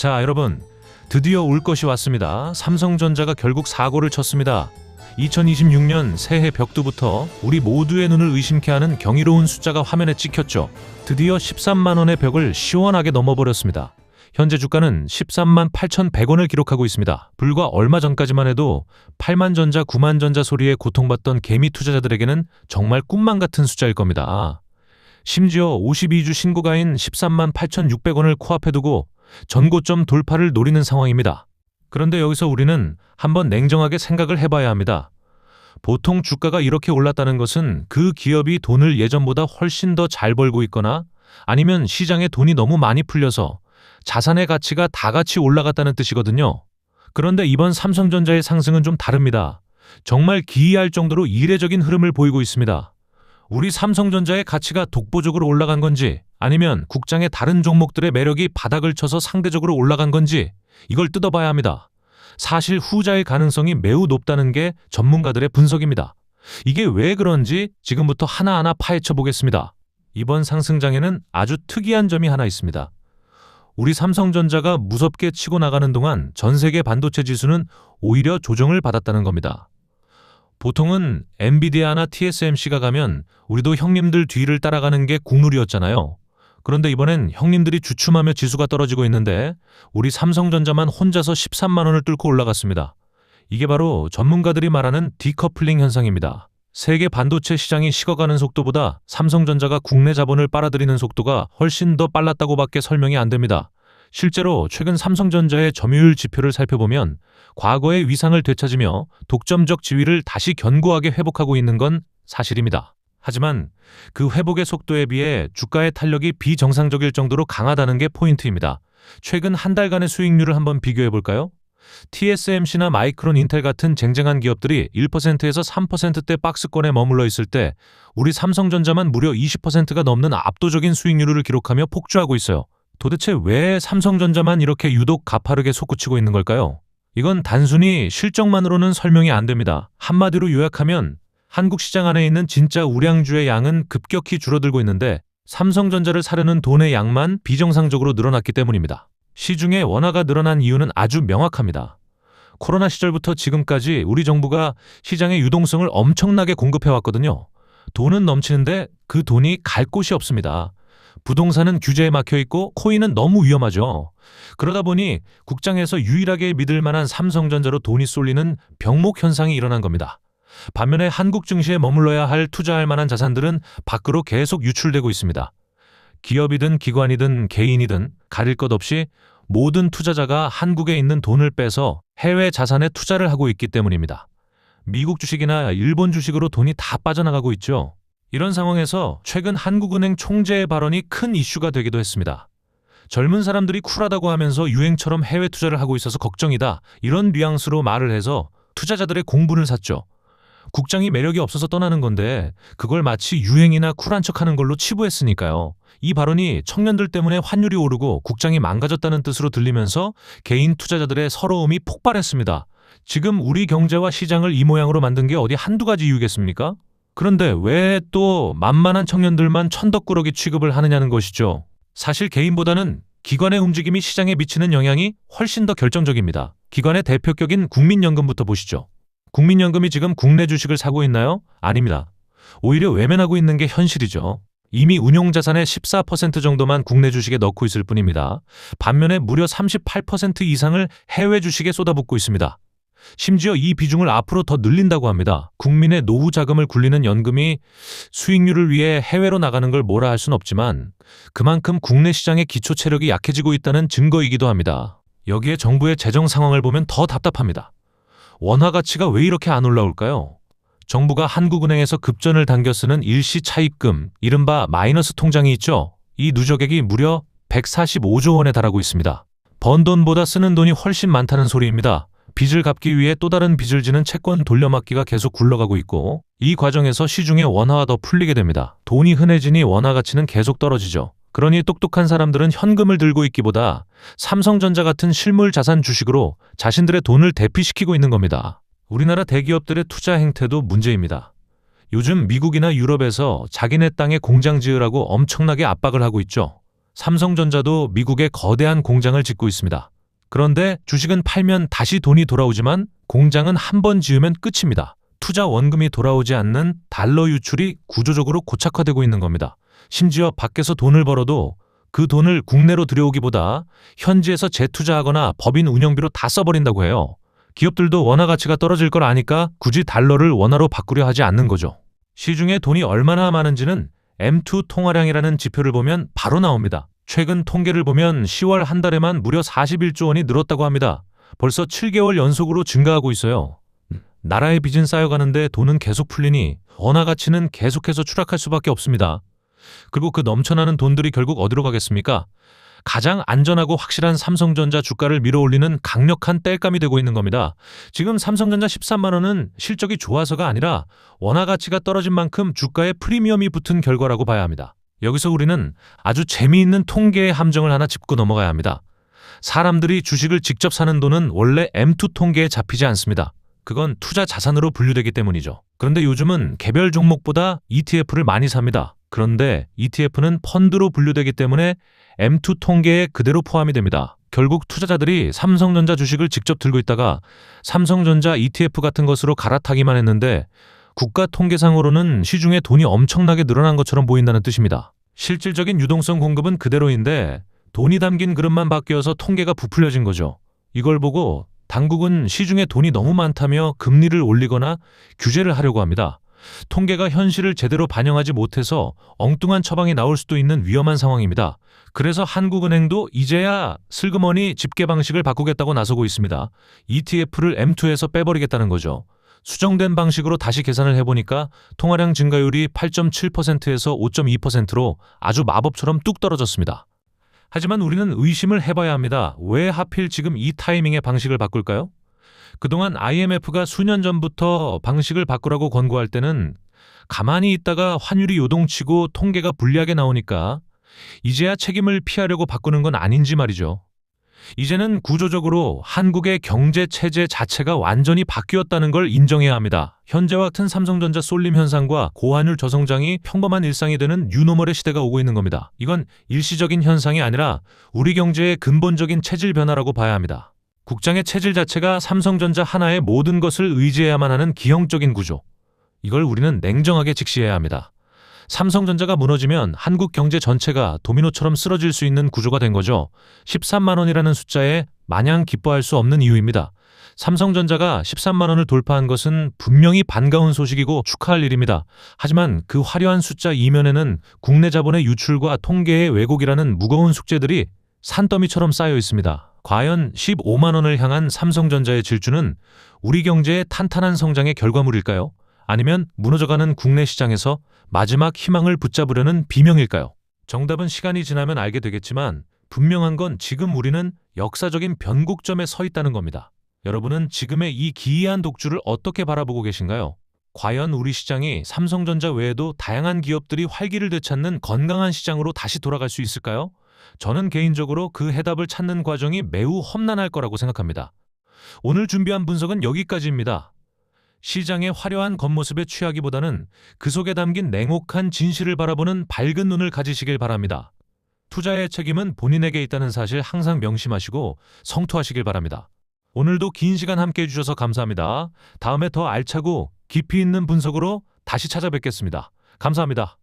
자, 여러분, 드디어 올 것이 왔습니다. 삼성전자가 결국 사고를 쳤습니다. 2026년 새해 벽두부터 우리 모두의 눈을 의심케 하는 경이로운 숫자가 화면에 찍혔죠. 드디어 13만 원의 벽을 시원하게 넘어버렸습니다. 현재 주가는 13만 8,100원을 기록하고 있습니다. 불과 얼마 전까지만 해도 8만 전자, 9만 전자 소리에 고통받던 개미 투자자들에게는 정말 꿈만 같은 숫자일 겁니다. 심지어 52주 신고가인 13만 8,600원을 코앞에 두고 전고점 돌파를 노리는 상황입니다. 그런데 여기서 우리는 한번 냉정하게 생각을 해봐야 합니다. 보통 주가가 이렇게 올랐다는 것은 그 기업이 돈을 예전보다 훨씬 더 잘 벌고 있거나 아니면 시장에 돈이 너무 많이 풀려서 자산의 가치가 다 같이 올라갔다는 뜻이거든요. 그런데 이번 삼성전자의 상승은 좀 다릅니다. 정말 기이할 정도로 이례적인 흐름을 보이고 있습니다. 우리 삼성전자의 가치가 독보적으로 올라간 건지 아니면 국장의 다른 종목들의 매력이 바닥을 쳐서 상대적으로 올라간 건지 이걸 뜯어봐야 합니다. 사실 후자의 가능성이 매우 높다는 게 전문가들의 분석입니다. 이게 왜 그런지 지금부터 하나하나 파헤쳐 보겠습니다. 이번 상승장에는 아주 특이한 점이 하나 있습니다. 우리 삼성전자가 무섭게 치고 나가는 동안 전 세계 반도체 지수는 오히려 조정을 받았다는 겁니다. 보통은 엔비디아나 TSMC가 가면 우리도 형님들 뒤를 따라가는 게 국룰이었잖아요. 그런데 이번엔 형님들이 주춤하며 지수가 떨어지고 있는데 우리 삼성전자만 혼자서 13만 원을 뚫고 올라갔습니다. 이게 바로 전문가들이 말하는 디커플링 현상입니다. 세계 반도체 시장이 식어가는 속도보다 삼성전자가 국내 자본을 빨아들이는 속도가 훨씬 더 빨랐다고밖에 설명이 안 됩니다. 실제로 최근 삼성전자의 점유율 지표를 살펴보면 과거의 위상을 되찾으며 독점적 지위를 다시 견고하게 회복하고 있는 건 사실입니다. 하지만 그 회복의 속도에 비해 주가의 탄력이 비정상적일 정도로 강하다는 게 포인트입니다. 최근 한 달간의 수익률을 한번 비교해 볼까요? TSMC나 마이크론, 인텔 같은 쟁쟁한 기업들이 1%에서 3%대 박스권에 머물러 있을 때 우리 삼성전자만 무려 20%가 넘는 압도적인 수익률을 기록하며 폭주하고 있어요. 도대체 왜 삼성전자만 이렇게 유독 가파르게 솟구치고 있는 걸까요? 이건 단순히 실적만으로는 설명이 안 됩니다. 한마디로 요약하면 한국 시장 안에 있는 진짜 우량주의 양은 급격히 줄어들고 있는데 삼성전자를 사려는 돈의 양만 비정상적으로 늘어났기 때문입니다. 시중에 원화가 늘어난 이유는 아주 명확합니다. 코로나 시절부터 지금까지 우리 정부가 시장의 유동성을 엄청나게 공급해왔거든요. 돈은 넘치는데 그 돈이 갈 곳이 없습니다. 부동산은 규제에 막혀있고 코인은 너무 위험하죠. 그러다 보니 국장에서 유일하게 믿을 만한 삼성전자로 돈이 쏠리는 병목 현상이 일어난 겁니다. 반면에 한국 증시에 머물러야 할 투자할 만한 자산들은 밖으로 계속 유출되고 있습니다. 기업이든 기관이든 개인이든 가릴 것 없이 모든 투자자가 한국에 있는 돈을 빼서 해외 자산에 투자를 하고 있기 때문입니다. 미국 주식이나 일본 주식으로 돈이 다 빠져나가고 있죠. 이런 상황에서 최근 한국은행 총재의 발언이 큰 이슈가 되기도 했습니다. 젊은 사람들이 쿨하다고 하면서 유행처럼 해외 투자를 하고 있어서 걱정이다. 이런 뉘앙스로 말을 해서 투자자들의 공분을 샀죠. 국장이 매력이 없어서 떠나는 건데 그걸 마치 유행이나 쿨한 척하는 걸로 치부했으니까요. 이 발언이 청년들 때문에 환율이 오르고 국장이 망가졌다는 뜻으로 들리면서 개인 투자자들의 서러움이 폭발했습니다. 지금 우리 경제와 시장을 이 모양으로 만든 게 어디 한두 가지 이유겠습니까? 그런데 왜 또 만만한 청년들만 천덕꾸러기 취급을 하느냐는 것이죠. 사실 개인보다는 기관의 움직임이 시장에 미치는 영향이 훨씬 더 결정적입니다. 기관의 대표격인 국민연금부터 보시죠. 국민연금이 지금 국내 주식을 사고 있나요? 아닙니다. 오히려 외면하고 있는 게 현실이죠. 이미 운용자산의 14% 정도만 국내 주식에 넣고 있을 뿐입니다. 반면에 무려 38% 이상을 해외 주식에 쏟아붓고 있습니다. 심지어 이 비중을 앞으로 더 늘린다고 합니다. 국민의 노후 자금을 굴리는 연금이 수익률을 위해 해외로 나가는 걸 뭐라 할 순 없지만 그만큼 국내 시장의 기초 체력이 약해지고 있다는 증거이기도 합니다. 여기에 정부의 재정 상황을 보면 더 답답합니다. 원화 가치가 왜 이렇게 안 올라올까요? 정부가 한국은행에서 급전을 당겨 쓰는 일시 차입금, 이른바 마이너스 통장이 있죠. 이 누적액이 무려 145조 원에 달하고 있습니다. 번 돈보다 쓰는 돈이 훨씬 많다는 소리입니다. 빚을 갚기 위해 또 다른 빚을 지는 채권 돌려막기가 계속 굴러가고 있고 이 과정에서 시중에 원화가 더 풀리게 됩니다. 돈이 흔해지니 원화 가치는 계속 떨어지죠. 그러니 똑똑한 사람들은 현금을 들고 있기보다 삼성전자 같은 실물 자산 주식으로 자신들의 돈을 대피시키고 있는 겁니다. 우리나라 대기업들의 투자 행태도 문제입니다. 요즘 미국이나 유럽에서 자기네 땅에 공장 지으라고 엄청나게 압박을 하고 있죠. 삼성전자도 미국에 거대한 공장을 짓고 있습니다. 그런데 주식은 팔면 다시 돈이 돌아오지만 공장은 한 번 지으면 끝입니다. 투자 원금이 돌아오지 않는 달러 유출이 구조적으로 고착화되고 있는 겁니다. 심지어 밖에서 돈을 벌어도 그 돈을 국내로 들여오기보다 현지에서 재투자하거나 법인 운영비로 다 써버린다고 해요. 기업들도 원화 가치가 떨어질 걸 아니까 굳이 달러를 원화로 바꾸려 하지 않는 거죠. 시중에 돈이 얼마나 많은지는 M2 통화량이라는 지표를 보면 바로 나옵니다. 최근 통계를 보면 10월 한 달에만 무려 41조 원이 늘었다고 합니다. 벌써 7개월 연속으로 증가하고 있어요. 나라의 빚은 쌓여가는데 돈은 계속 풀리니 원화 가치는 계속해서 추락할 수밖에 없습니다. 그리고 그 넘쳐나는 돈들이 결국 어디로 가겠습니까? 가장 안전하고 확실한 삼성전자 주가를 밀어올리는 강력한 땔감이 되고 있는 겁니다. 지금 삼성전자 13만 원은 실적이 좋아서가 아니라 원화 가치가 떨어진 만큼 주가에 프리미엄이 붙은 결과라고 봐야 합니다. 여기서 우리는 아주 재미있는 통계의 함정을 하나 짚고 넘어가야 합니다. 사람들이 주식을 직접 사는 돈은 원래 M2 통계에 잡히지 않습니다. 그건 투자 자산으로 분류되기 때문이죠. 그런데 요즘은 개별 종목보다 ETF를 많이 삽니다. 그런데 ETF는 펀드로 분류되기 때문에 M2 통계에 그대로 포함이 됩니다. 결국 투자자들이 삼성전자 주식을 직접 들고 있다가 삼성전자 ETF 같은 것으로 갈아타기만 했는데 국가 통계상으로는 시중에 돈이 엄청나게 늘어난 것처럼 보인다는 뜻입니다. 실질적인 유동성 공급은 그대로인데 돈이 담긴 그릇만 바뀌어서 통계가 부풀려진 거죠. 이걸 보고 당국은 시중에 돈이 너무 많다며 금리를 올리거나 규제를 하려고 합니다. 통계가 현실을 제대로 반영하지 못해서 엉뚱한 처방이 나올 수도 있는 위험한 상황입니다. 그래서 한국은행도 이제야 슬그머니 집계 방식을 바꾸겠다고 나서고 있습니다. ETF를 M2에서 빼버리겠다는 거죠. 수정된 방식으로 다시 계산을 해보니까 통화량 증가율이 8.7%에서 5.2%로 아주 마법처럼 뚝 떨어졌습니다. 하지만 우리는 의심을 해봐야 합니다. 왜 하필 지금 이 타이밍에 방식을 바꿀까요? 그동안 IMF가 수년 전부터 방식을 바꾸라고 권고할 때는 가만히 있다가 환율이 요동치고 통계가 불리하게 나오니까 이제야 책임을 피하려고 바꾸는 건 아닌지 말이죠. 이제는 구조적으로 한국의 경제 체제 자체가 완전히 바뀌었다는 걸 인정해야 합니다. 현재와 같은 삼성전자 쏠림 현상과 고환율 저성장이 평범한 일상이 되는 뉴노멀의 시대가 오고 있는 겁니다. 이건 일시적인 현상이 아니라 우리 경제의 근본적인 체질 변화라고 봐야 합니다. 국장의 체질 자체가 삼성전자 하나의 모든 것을 의지해야만 하는 기형적인 구조. 이걸 우리는 냉정하게 직시해야 합니다. 삼성전자가 무너지면 한국 경제 전체가 도미노처럼 쓰러질 수 있는 구조가 된 거죠. 13만 원이라는 숫자에 마냥 기뻐할 수 없는 이유입니다. 삼성전자가 13만 원을 돌파한 것은 분명히 반가운 소식이고 축하할 일입니다. 하지만 그 화려한 숫자 이면에는 국내 자본의 유출과 통계의 왜곡이라는 무거운 숙제들이 산더미처럼 쌓여 있습니다. 과연 15만 원을 향한 삼성전자의 질주는 우리 경제의 탄탄한 성장의 결과물일까요? 아니면 무너져가는 국내 시장에서 마지막 희망을 붙잡으려는 비명일까요? 정답은 시간이 지나면 알게 되겠지만 분명한 건 지금 우리는 역사적인 변곡점에 서 있다는 겁니다. 여러분은 지금의 이 기이한 독주를 어떻게 바라보고 계신가요? 과연 우리 시장이 삼성전자 외에도 다양한 기업들이 활기를 되찾는 건강한 시장으로 다시 돌아갈 수 있을까요? 저는 개인적으로 그 해답을 찾는 과정이 매우 험난할 거라고 생각합니다. 오늘 준비한 분석은 여기까지입니다. 시장의 화려한 겉모습에 취하기보다는 그 속에 담긴 냉혹한 진실을 바라보는 밝은 눈을 가지시길 바랍니다. 투자의 책임은 본인에게 있다는 사실 항상 명심하시고 성투하시길 바랍니다. 오늘도 긴 시간 함께해 주셔서 감사합니다. 다음에 더 알차고 깊이 있는 분석으로 다시 찾아뵙겠습니다. 감사합니다.